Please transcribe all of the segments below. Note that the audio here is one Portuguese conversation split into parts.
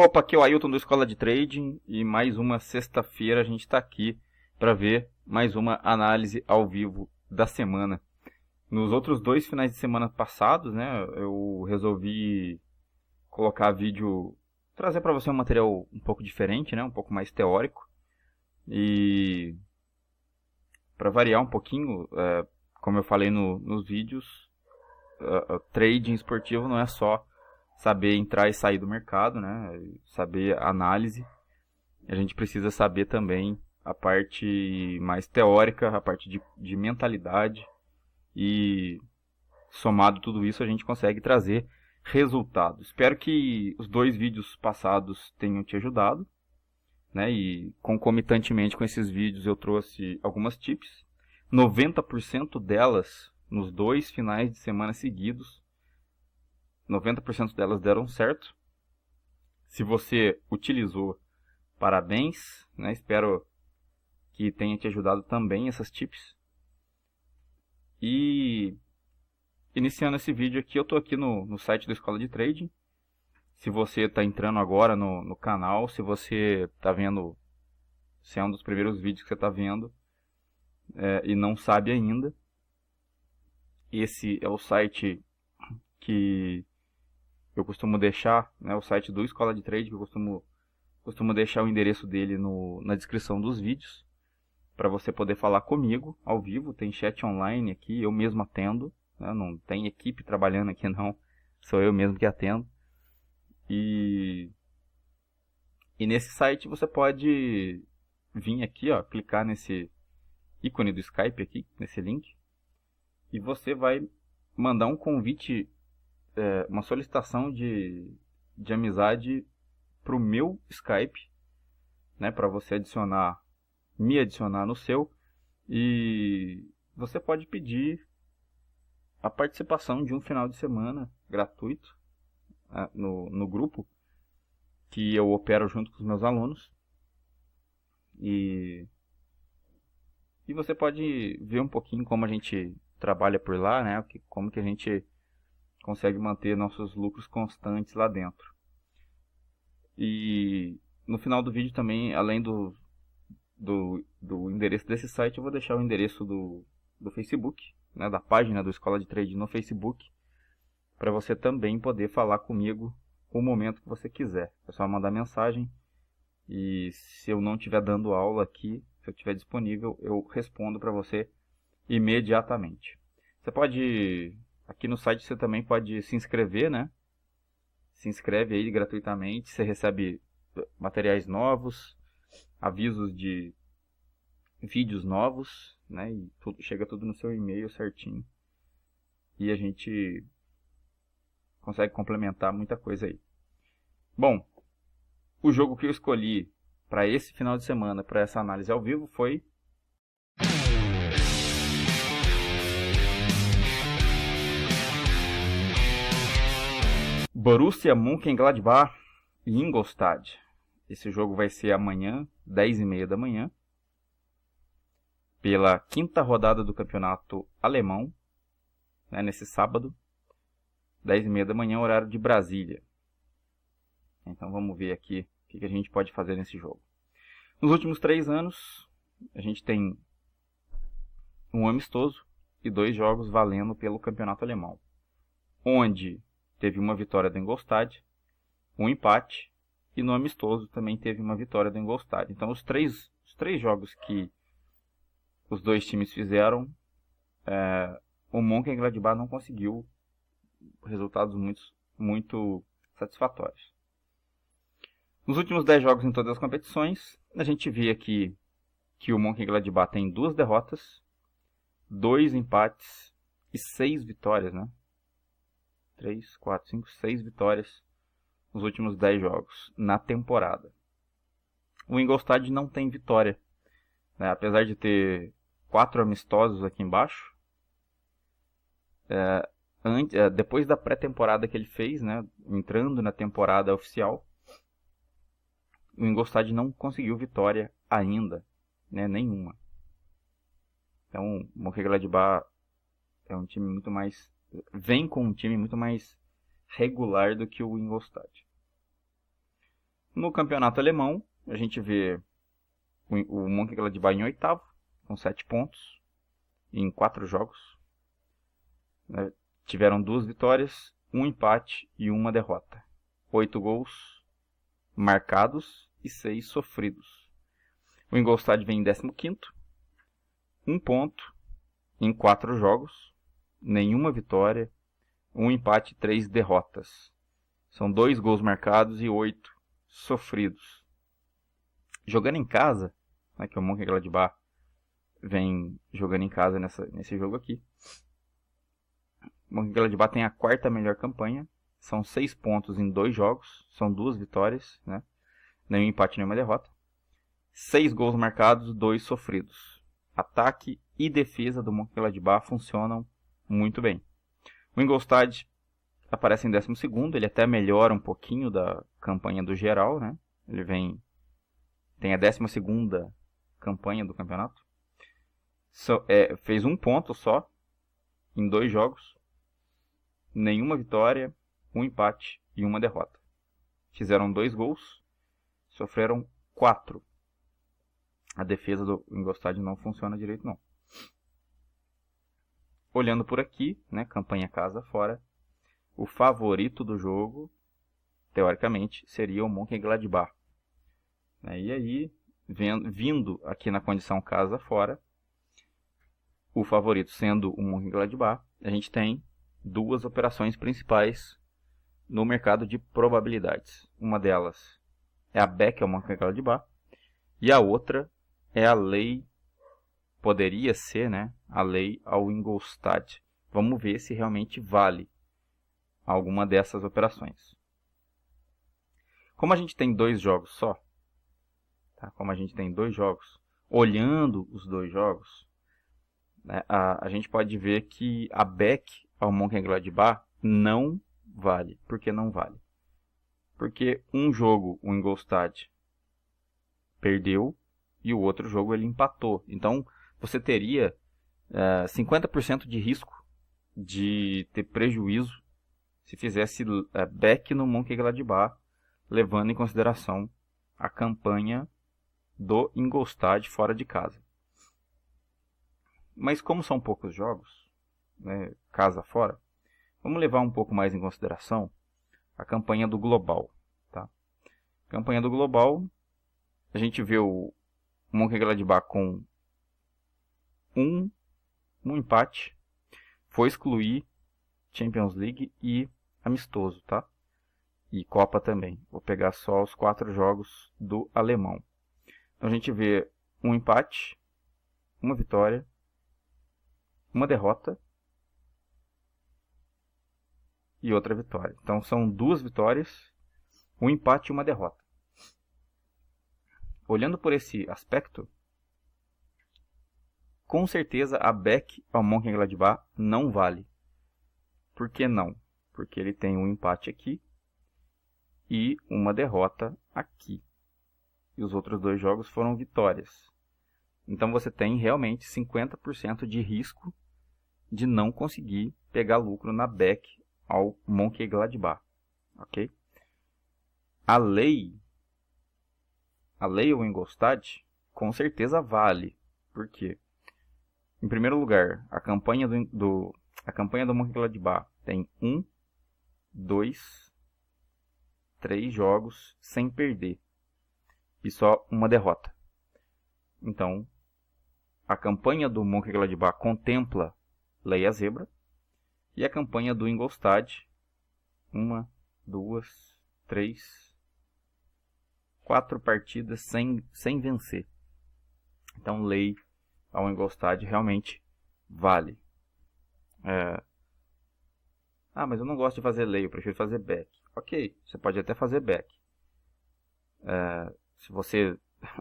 Opa, aqui é o Ailton do Escola de Trading e mais uma sexta-feira a gente está aqui para ver mais uma análise ao vivo da semana. Nos outros 2 finais de semana passados, né, eu resolvi colocar vídeo, trazer para você um material um pouco diferente, né, um pouco mais teórico. E para variar um pouquinho, como eu falei nos vídeos, trading esportivo não é só saber entrar e sair do mercado, né? Saber análise. A gente precisa saber também a parte mais teórica, a parte de mentalidade. E somado tudo isso a gente consegue trazer resultados. Espero que os 2 vídeos passados tenham te ajudado, né? E concomitantemente com esses vídeos eu trouxe algumas tips. 90% delas nos 2 finais de semana seguidos. 90% delas deram certo. Se você utilizou, parabéns, né? Espero que tenha te ajudado também essas tips. E iniciando esse vídeo aqui, eu estou aqui no site da Escola de Trading. Se você está entrando agora no canal, se você está vendo, se é um dos primeiros vídeos que você está vendo e não sabe ainda, esse é o site que eu costumo deixar, né, o site do Escola de Trade, que eu costumo deixar o endereço dele na descrição dos vídeos, para você poder falar comigo ao vivo. Tem chat online aqui, eu mesmo atendo, né, não tem equipe trabalhando aqui não, sou eu mesmo que atendo. E nesse site você pode vir aqui, ó, clicar nesse ícone do Skype aqui, nesse link, e você vai mandar um convite, uma solicitação de amizade para o meu Skype, né, para você me adicionar no seu, e você pode pedir a participação de um final de semana gratuito no grupo que eu opero junto com os meus alunos, e você pode ver um pouquinho como a gente trabalha por lá, né, como que a gente consegue manter nossos lucros constantes lá dentro. E no final do vídeo também, além do endereço desse site, eu vou deixar o endereço do Facebook, né, da página do Escola de Trading no Facebook, para você também poder falar comigo o momento que você quiser. É só mandar mensagem, e se eu não estiver dando aula aqui, se eu estiver disponível, eu respondo para você imediatamente. Você pode... Aqui no site você também pode se inscrever, né? Se inscreve aí gratuitamente, você recebe materiais novos, avisos de vídeos novos, né? E chega tudo no seu e-mail certinho. E a gente consegue complementar muita coisa aí. Bom, o jogo que eu escolhi para esse final de semana, para essa análise ao vivo, foi Borussia Mönchengladbach e Ingolstadt. Esse jogo vai ser amanhã, 10h30 da manhã, pela 5ª rodada do campeonato alemão, né, nesse sábado, 10h30 da manhã, horário de Brasília. Então vamos ver aqui o que a gente pode fazer nesse jogo. Nos últimos 3 anos, a gente tem um amistoso e 2 jogos valendo pelo campeonato alemão, onde teve uma vitória do Ingolstadt, um empate, e no amistoso também teve uma vitória do Ingolstadt. Então os três jogos que os 2 times fizeram, o Mönchengladbach não conseguiu resultados muito satisfatórios. Nos últimos 10 jogos em todas as competições, a gente vê aqui que o Mönchengladbach tem 2 derrotas, 2 empates e 6 vitórias, né? 3, 4, 5, 6 vitórias nos últimos 10 jogos na temporada. O Ingolstadt não tem vitória, né? Apesar de ter 4 amistosos aqui embaixo. Depois da pré-temporada que ele fez, né, entrando na temporada oficial, o Ingolstadt não conseguiu vitória ainda, né, nenhuma. Então, o Mönchengladbach é um time muito mais... vem com um time muito mais regular do que o Ingolstadt. No campeonato alemão, a gente vê o Mönchengladbach em oitavo, com 7 pontos, em 4 jogos. Tiveram 2 vitórias, 1 empate e 1 derrota. 8 gols marcados e 6 sofridos. O Ingolstadt vem em 15º, 1 ponto em 4 jogos, nenhuma vitória, 1 empate e 3 derrotas. São 2 gols marcados e 8 sofridos. Jogando em casa, que o Mönchengladbach vem jogando em casa nesse jogo aqui. O Mönchengladbach tem a 4ª melhor campanha. São 6 pontos em 2 jogos. São 2 vitórias, nenhum empate, nenhuma derrota. 6 gols marcados, 2 sofridos. Ataque e defesa do Mönchengladbach funcionam muito bem. O Ingolstadt aparece em 12º. Ele até melhora um pouquinho da campanha do geral, Ele tem a 12ª campanha do campeonato. Fez 1 ponto só em 2 jogos. Nenhuma vitória, 1 empate e 1 derrota. Fizeram 2 gols, sofreram 4. A defesa do Ingolstadt não funciona direito, não. Olhando por aqui, campanha casa fora, o favorito do jogo, teoricamente, seria o Mönchengladbach. E aí, vindo aqui na condição casa fora, o favorito sendo o Mönchengladbach, a gente tem 2 operações principais no mercado de probabilidades. Uma delas é a back ao Mönchengladbach e a outra é a lei, poderia ser, a lei ao Ingolstadt. Vamos ver se realmente vale alguma dessas operações. Como a gente tem 2 jogos só, olhando os 2 jogos, a gente pode ver que a back ao Mönchengladbach não vale. Por que não vale? Porque um jogo o Ingolstadt perdeu e o outro jogo ele empatou. Então você teria 50% de risco de ter prejuízo se fizesse back no Mönchengladbach, levando em consideração a campanha do Ingolstadt fora de casa. Mas como são poucos jogos, casa fora, vamos levar um pouco mais em consideração a campanha do global. A campanha do global, a gente vê o Mönchengladbach com um empate, foi excluir Champions League e amistoso, e Copa também. Vou pegar só os 4 jogos do alemão. Então a gente vê um empate, uma vitória, uma derrota e outra vitória. Então são 2 vitórias, um empate e uma derrota. Olhando por esse aspecto, com certeza a back ao Mönchengladbach não vale. Por que não? Porque ele tem um empate aqui e uma derrota aqui. E os outros 2 jogos foram vitórias. Então você tem realmente 50% de risco de não conseguir pegar lucro na back ao Mönchengladbach. Ok? A lei ao Ingolstadt com certeza vale. Por quê? Em primeiro lugar, a campanha do Mönchengladbach tem 1, 2, 3 jogos sem perder e só uma derrota. Então, a campanha do Mönchengladbach contempla lei a zebra e a campanha do Ingolstadt 1, 2, 3, 4 partidas sem vencer. Então, lei ao Ingolstadt realmente vale. Mas eu não gosto de fazer lei, eu prefiro fazer back. Ok, você pode até fazer back. Se você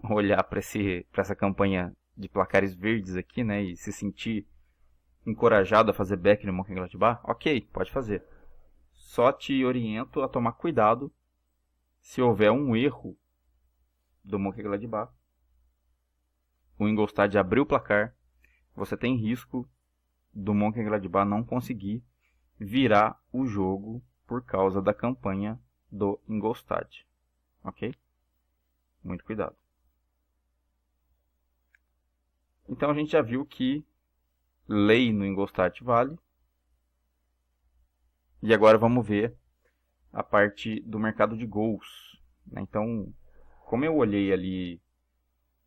olhar para essa campanha de placares verdes aqui, e se sentir encorajado a fazer back no Mönchengladbach, ok, pode fazer. Só te oriento a tomar cuidado se houver um erro do Mönchengladbach. O Ingolstadt abriu o placar, você tem risco do Mönchengladbach não conseguir virar o jogo por causa da campanha do Ingolstadt. Ok? Muito cuidado. Então a gente já viu que lei no Ingolstadt vale. E agora vamos ver a parte do mercado de gols. Então, como eu olhei ali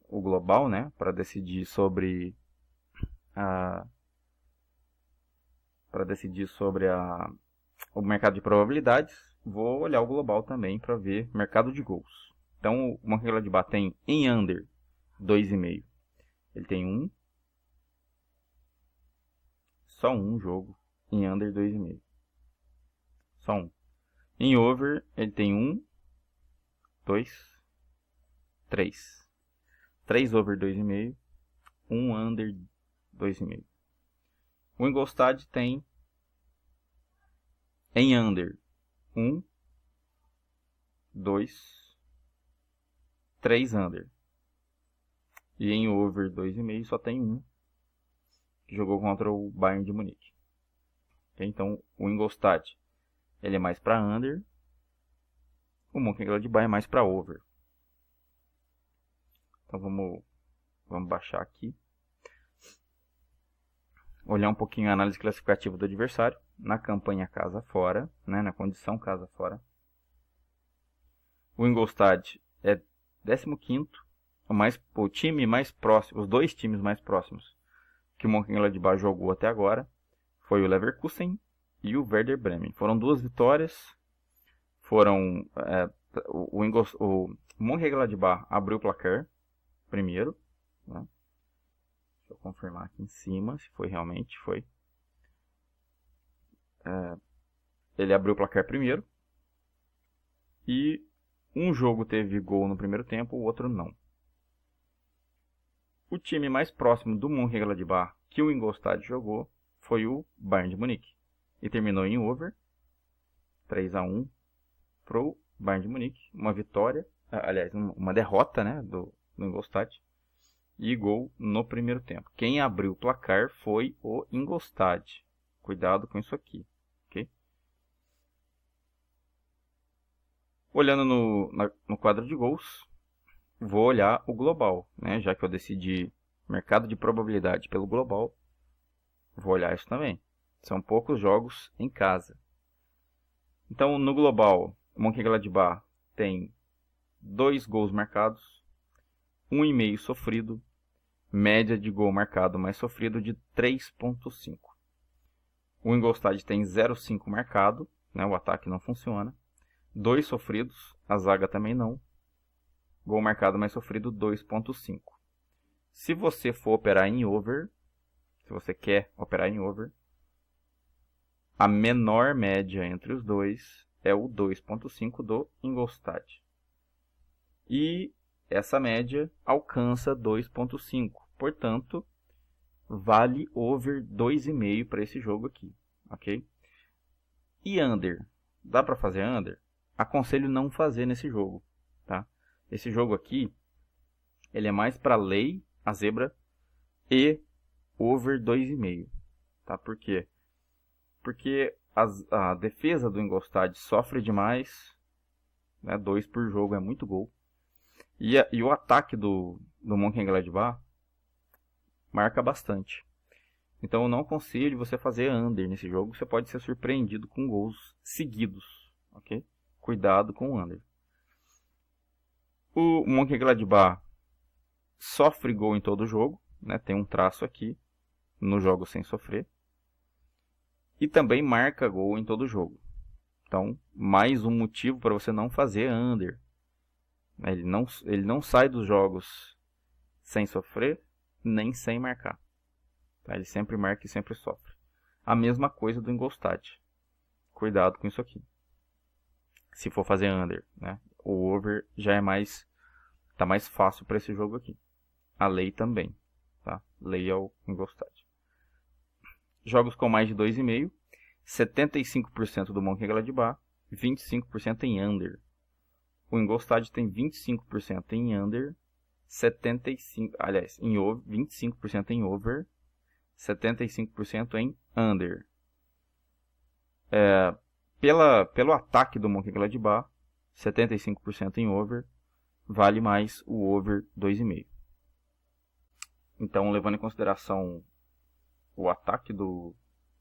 o global, né, para decidir sobre o mercado de probabilidades, vou olhar o global também para ver mercado de gols. Então, o Mönchengladbach tem em under 2,5. Ele tem só um jogo em under 2,5. Só um. Em over, ele tem 2, 3. 3 over 2,5. 1 under 2,5. O Ingolstadt tem em under 2, 3 under. E em over 2,5 só tem que jogou contra o Bayern de Munique. Então o Ingolstadt ele é mais para under, o Mönchengladbach é mais para over. Então vamos baixar aqui. Olhar um pouquinho a análise classificativa do adversário na campanha casa fora, né, na condição casa fora. O Ingolstadt é 15º, o time mais próximo, os dois times mais próximos que o Mönchengladbach jogou até agora foi o Leverkusen e o Werder Bremen. Foram 2 vitórias. O Mönchengladbach abriu o placar primeiro, né? Deixa eu confirmar aqui em cima se foi realmente. Foi. Ele abriu o placar primeiro. E um jogo teve gol no primeiro tempo, o outro não. O time mais próximo do Mönchengladbach que o Ingolstadt jogou foi o Bayern de Munique. E terminou em over, 3-1 pro Bayern de Munique. Uma vitória, aliás, uma derrota, né, do Ingolstadt. E gol no primeiro tempo. Quem abriu o placar foi o Ingolstadt. Cuidado com isso aqui, ok? Olhando no quadro de gols, vou olhar o global, né? Já que eu decidi mercado de probabilidade pelo global, vou olhar isso também. São poucos jogos em casa. Então, no global, o Mönchengladbach tem 2 gols marcados, 1,5 sofrido, média de gol marcado mais sofrido de 3,5. O Ingolstadt tem 0,5 marcado, né? O ataque não funciona. 2 sofridos, a zaga também não. Gol marcado mais sofrido 2,5. Se você for operar em over, se você quer operar em over, a menor média entre os dois é o 2,5 do Ingolstadt. E essa média alcança 2,5. Portanto, vale over 2,5 para esse jogo aqui, ok? E under? Dá para fazer under? Aconselho não fazer nesse jogo, tá? Esse jogo aqui, ele é mais para lei, a zebra, e over 2,5, tá? Por quê? Porque a defesa do Ingolstadt sofre demais, né? 2 por jogo é muito gol. E o ataque do Mönchengladbach marca bastante. Então eu não aconselho você fazer under nesse jogo. Você pode ser surpreendido com gols seguidos, ok? Cuidado com o under. O Mönchengladbach sofre gol em todo jogo, né? Tem um traço aqui no jogo sem sofrer. E também marca gol em todo jogo. Então, mais um motivo para você não fazer under. Ele não sai dos jogos sem sofrer, nem sem marcar. Tá? Ele sempre marca e sempre sofre. A mesma coisa do Ingolstadt. Cuidado com isso aqui. Se for fazer under, né? O over já é tá mais fácil para esse jogo aqui. A lei também, tá? Lei é o Ingolstadt. Jogos com mais de 2,5, 75% do Mönchengladbach, 25% em under. O Ingolstadt tem 25% em under, 25% em over, 75% em under. Pelo ataque do Mönchengladbach, 75% em over, vale mais o over 2,5. Então, levando em consideração o ataque do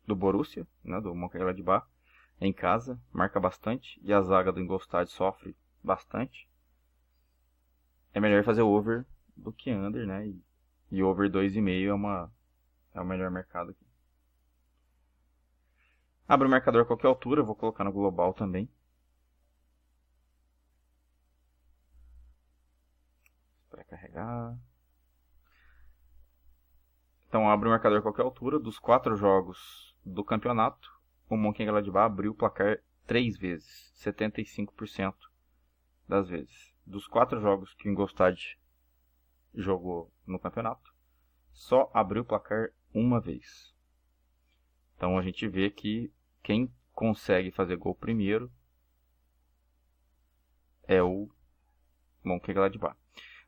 Borussia, né, do Mönchengladbach, em casa, marca bastante, e a zaga do Ingolstadt sofre bastante, é melhor fazer over do que under, né? E over 2,5 é o melhor mercado aqui. Abre o marcador a qualquer altura, eu vou colocar no global também. Para carregar. Então abre o marcador a qualquer altura. Dos 4 jogos do campeonato, o Mönchengladbach abriu o placar 3 vezes, 75% das vezes. Dos 4 jogos que o Ingolstadt jogou no campeonato, só abriu o placar uma vez. Então a gente vê que quem consegue fazer gol primeiro é o Mönchengladbach.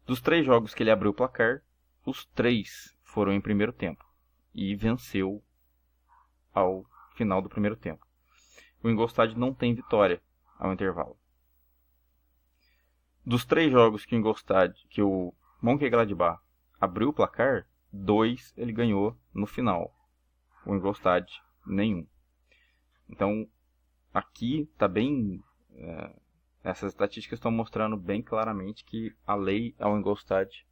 Dos 3 jogos que ele abriu o placar, os 3 foram em primeiro tempo e venceu ao final do primeiro tempo. O Ingolstadt não tem vitória ao intervalo. Dos 3 jogos que o Mönchengladbach abriu o placar, 2 ele ganhou no final. O Ingolstadt, nenhum. Então, aqui está bem... essas estatísticas estão mostrando bem claramente que a lei ao Ingolstadt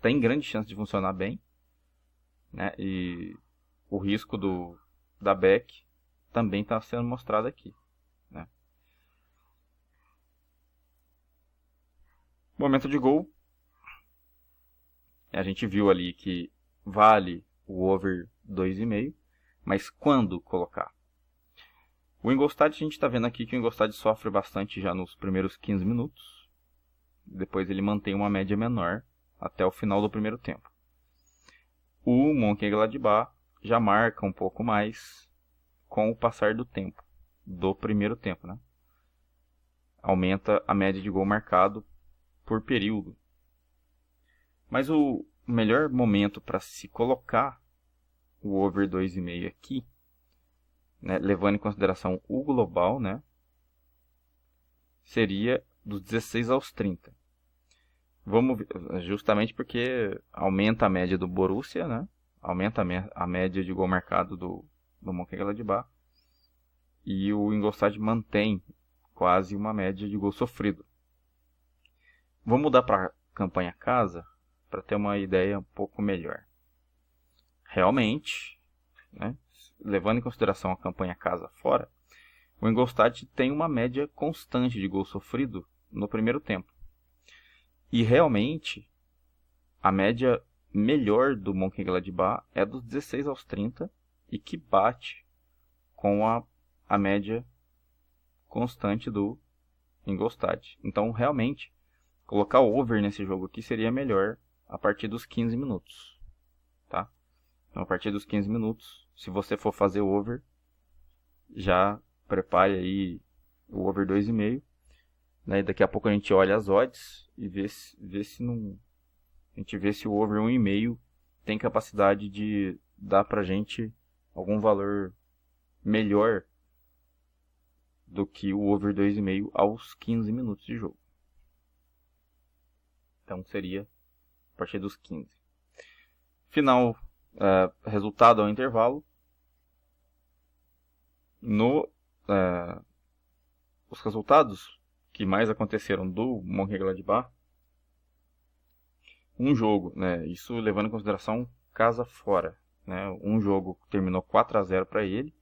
tem grande chance de funcionar bem, né? E o risco da Beck também está sendo mostrado aqui, né? Momento de gol, a gente viu ali que vale o over 2,5, mas quando colocar? O Ingolstadt, a gente está vendo aqui que o Ingolstadt sofre bastante já nos primeiros 15 minutos. Depois ele mantém uma média menor até o final do primeiro tempo. O Mönchengladbach já marca um pouco mais com o passar do tempo, do primeiro tempo, né? Aumenta a média de gol marcado por período. Mas o melhor momento para se colocar o over 2,5 aqui, né, levando em consideração o global, né, seria dos 16 aos 30. Justamente porque aumenta a média do Borussia, né, aumenta a média de gol marcado do Mönchengladbach, e o Ingolstadt mantém quase uma média de gol sofrido. Vou mudar para a campanha casa para ter uma ideia um pouco melhor. Realmente, né, levando em consideração a campanha casa fora, o Ingolstadt tem uma média constante de gol sofrido no primeiro tempo. E realmente, a média melhor do Mönchengladbach é dos 16 aos 30 e que bate com a média constante do Ingolstadt. Então, realmente, colocar o over nesse jogo aqui seria melhor a partir dos 15 minutos. Tá? Então, a partir dos 15 minutos, se você for fazer o over, já prepare aí o over 2,5. Né? Daqui a pouco a gente olha as odds e vê se não... A gente vê se o over 1,5 tem capacidade de dar pra gente algum valor melhor do que o over 2,5 aos 15 minutos de jogo. Então seria a partir dos 15. Final, resultado ao intervalo. Os resultados que mais aconteceram do Mönchengladbach, um jogo, né, isso levando em consideração casa fora, né, um jogo terminou 4-0 para ele,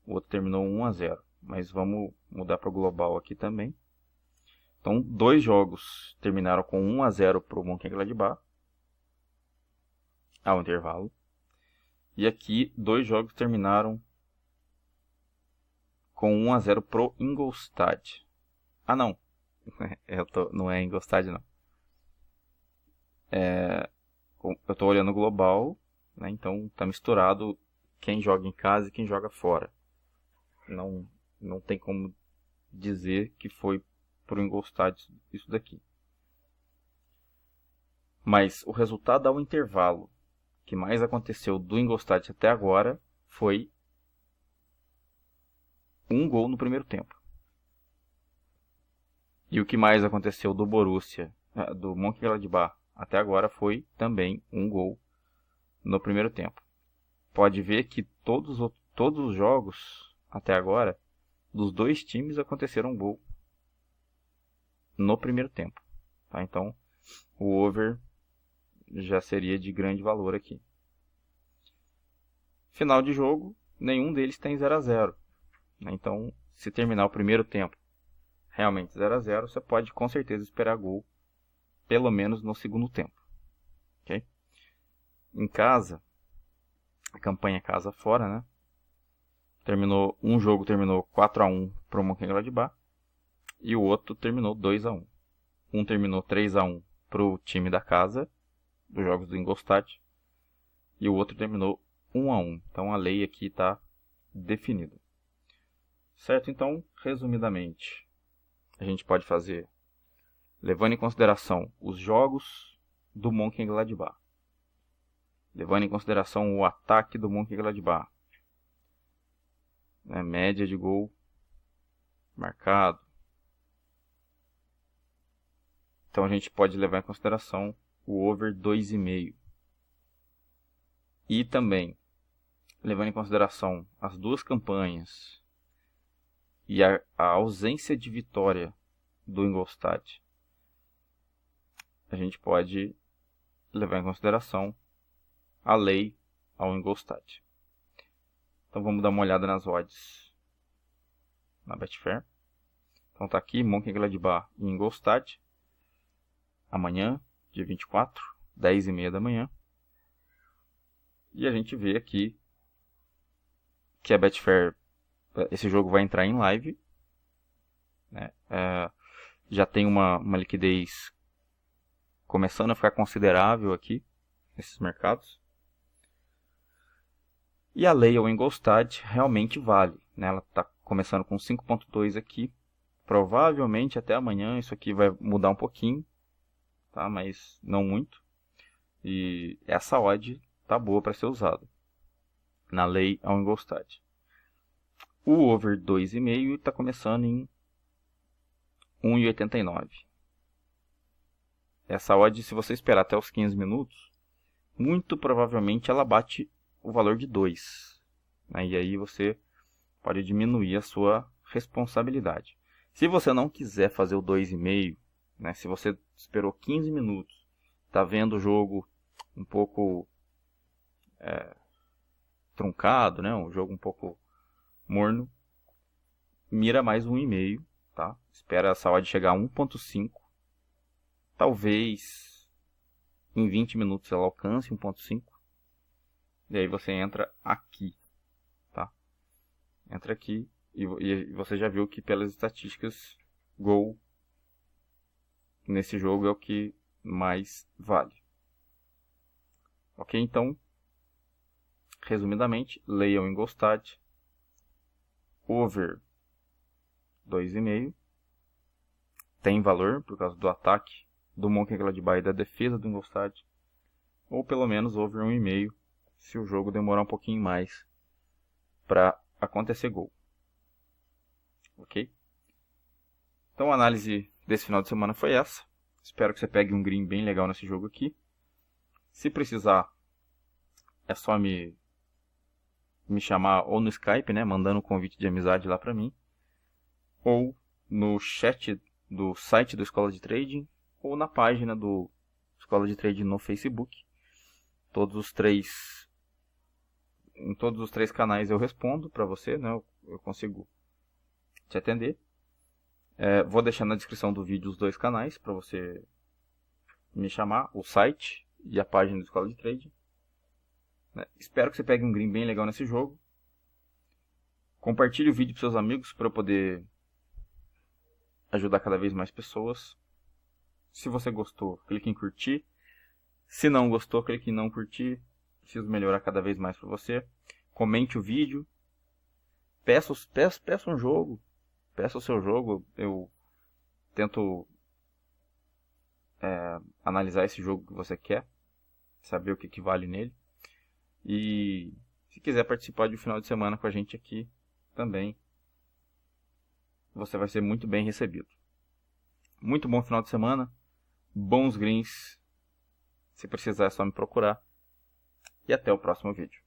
o outro terminou 1-0, mas vamos mudar para o global aqui também. Então, 2 jogos terminaram com 1-0 para o Mönchengladbach ao intervalo, e aqui 2 jogos terminaram com 1-0 para o Ingolstadt. Ah, não. Não é Ingolstadt, não. Eu estou olhando o global, né? Então está misturado quem joga em casa e quem joga fora. Não tem como dizer que foi para o Ingolstadt isso daqui. Mas o resultado ao intervalo que mais aconteceu do Ingolstadt até agora foi um gol no primeiro tempo. E o que mais aconteceu do Borussia, do Mönchengladbach até agora foi também um gol no primeiro tempo. Pode ver que todos os jogos até agora, dos dois times aconteceram um gol no primeiro tempo. Tá? Então, o over já seria de grande valor aqui. Final de jogo, nenhum deles tem 0 a 0. Então, se terminar o primeiro tempo realmente 0 a 0, você pode com certeza esperar gol, pelo menos no segundo tempo. Okay? Em casa, a campanha casa fora, né? Um jogo terminou 4 a 1 para o Mönchengladbach e o outro terminou 2 a 1. Um terminou 3 a 1 para o time da casa, dos jogos do Ingolstadt, e o outro terminou 1 a 1. Então a lei aqui está definida. Certo? Então, resumidamente, a gente pode fazer, levando em consideração os jogos do Mönchengladbach, levando em consideração o ataque do Mönchengladbach, né, média de gol marcado. Então a gente pode levar em consideração o over 2,5. E também, levando em consideração as duas campanhas e a ausência de vitória do Ingolstadt, a gente pode levar em consideração a lei ao Ingolstadt. Então vamos dar uma olhada nas odds na Betfair. Então tá aqui Mönchengladbach e Ingolstadt. Amanhã, dia 24, 10h30 da manhã. E a gente vê aqui que a Betfair, esse jogo vai entrar em live, né? Já tem uma liquidez começando a ficar considerável aqui nesses mercados. E a lei ao Ingolstadt realmente vale, né? Ela está começando com 5,2 aqui. Provavelmente até amanhã isso aqui vai mudar um pouquinho, tá? Mas não muito. E essa odd tá boa para ser usada na lei ao Ingolstadt. O over 2,5 está começando em 1,89. Essa odd, se você esperar até os 15 minutos, muito provavelmente ela bate o valor de 2. Né? E aí você pode diminuir a sua responsabilidade. Se você não quiser fazer o 2,5, né? Se você esperou 15 minutos, está vendo o jogo um pouco truncado, né? Um jogo um pouco morno, mira mais 1,5, tá? Espera essa odd chegar a 1,5. Talvez em 20 minutos ela alcance 1,5. E aí você entra aqui, tá? Entra aqui e você já viu que pelas estatísticas, gol nesse jogo é o que mais vale. Ok? Então, resumidamente, lei ao Ingolstadt, over 2,5, tem valor por causa do ataque do Mönchengladbach e da defesa do Ingolstadt, ou pelo menos over 1,5 se o jogo demorar um pouquinho mais para acontecer gol. Ok? Então a análise desse final de semana foi essa. Espero que você pegue um green bem legal nesse jogo aqui. Se precisar, é só me chamar ou no Skype, né, mandando um convite de amizade lá para mim, ou no chat do site do Escola de Trading, ou na página do Escola de Trading no Facebook. Em todos os três canais eu respondo para você, né, eu consigo te atender. Vou deixar na descrição do vídeo os dois canais para você me chamar, o site e a página do Escola de Trading. Espero que você pegue um green bem legal nesse jogo. Compartilhe o vídeo com seus amigos para eu poder ajudar cada vez mais pessoas. Se você gostou, clique em curtir. Se não gostou, clique em não curtir. Preciso melhorar cada vez mais para você. Comente o vídeo. Peça um jogo. Peça o seu jogo. Eu tento analisar esse jogo que você quer. Saber o que vale nele. E se quiser participar de um final de semana com a gente aqui também, você vai ser muito bem recebido. muito bom final de semana, bons greens. Se precisar é só me procurar. E até o próximo vídeo.